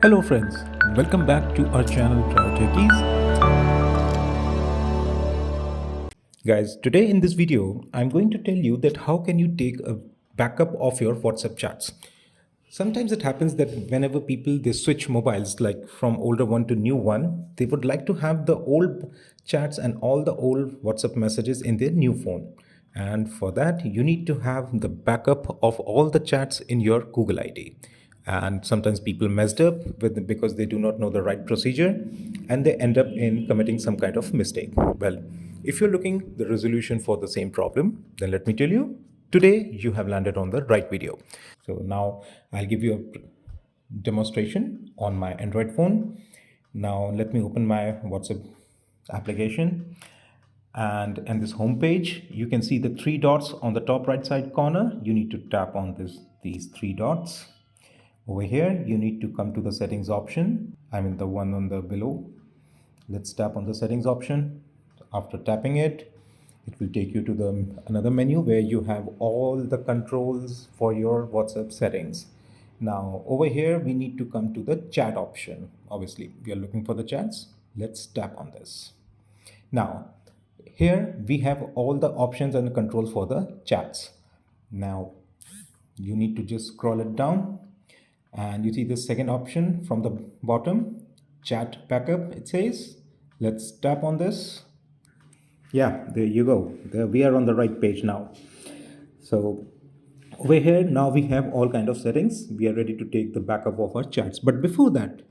Hello friends, welcome back to our channel TECHIES. Guys, today in this video, I'm going to tell you that how can you take a backup of your WhatsApp chats. Sometimes it happens that whenever people they switch mobiles like from older one to new one, they would like to have the old chats and all the old WhatsApp messages in their new phone. And for that, you need to have the backup of all the chats in your Google ID. And sometimes people messed up with because they do not know the right procedure and they end up in committing some kind of mistake. Well, if you're looking the resolution for the same problem, then let me tell you, today you have landed on the right video. So now I'll give you a demonstration on my Android phone. Now let me open my WhatsApp application, and in this home page you can see the three dots on the top right side corner. You need to tap on these three dots. Over here you need to come to the settings option, I mean the one on the below. Let's tap on the settings option. After tapping it, it will take you to the another menu where you have all the controls for your WhatsApp settings. Now over here we need to come to the chat option. Obviously we are looking for the chats. Let's tap on this. Now here we have all the options and the controls for the chats. Now you need to just scroll it down and you see the second option from the bottom, chat backup, it says. Let's tap on this. Yeah, there you go. There we are on the right page now. So over here now we have all kind of settings. We are ready to take the backup of our chats. But before that,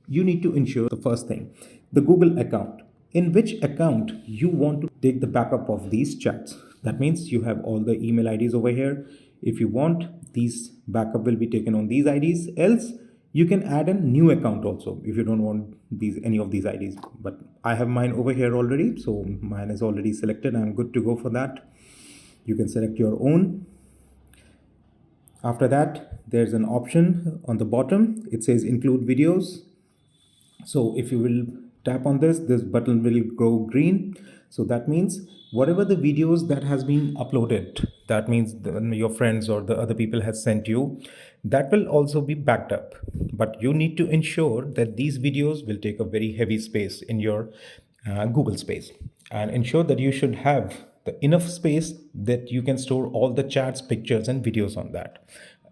you need to ensure the first thing, the Google account. In which account you want to take the backup of these chats. That means you have all the email IDs over here. If you want, these backup will be taken on these IDs. Else you can add a new account also if you don't want any of these IDs. But I have mine over here already, so mine is already selected. I'm good to go for that. You can select your own. After that, there's an option on the bottom. It says include videos. So if you will tap on this button will go green. So that means whatever the videos that has been uploaded, that means your friends or the other people has sent you, that will also be backed up. But you need to ensure that these videos will take a very heavy space in your Google space, and ensure that you should have the enough space that you can store all the chats, pictures and videos on that.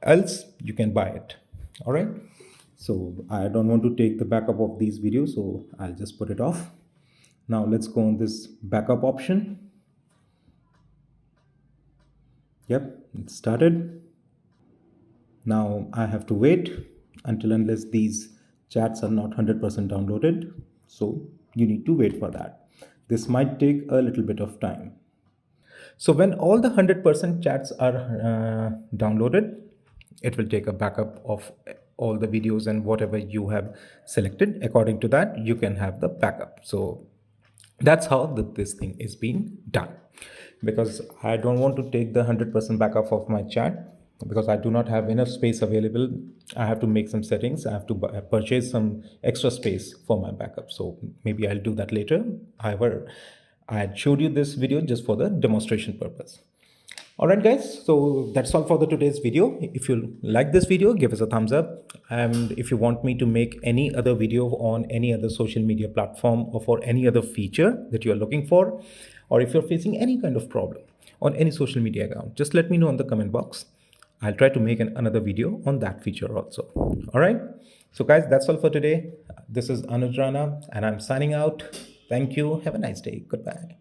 Else you can buy it. All right. So I don't want to take the backup of these videos, so I'll just put it off. Now let's go on this backup option. Yep, it started. Now I have to wait until unless these chats are not 100% downloaded. So you need to wait for that. This might take a little bit of time. So when all the 100% chats are downloaded, it will take a backup of all the videos and whatever you have selected. According to that, you can have the backup. So that's how this thing is being done. Because I don't want to take the 100% backup of my chat because I do not have enough space available. I have to make some settings. I have to purchase some extra space for my backup. So maybe I'll do that later. However, I had showed you this video just for the demonstration purpose. All right, guys, so that's all for the today's video. If you like this video, give us a thumbs up. And if you want me to make any other video on any other social media platform or for any other feature that you're looking for, or if you're facing any kind of problem on any social media account, just let me know in the comment box. I'll try to make another video on that feature also. All right. So guys, that's all for today. This is Anuj Rana and I'm signing out. Thank you. Have a nice day. Goodbye.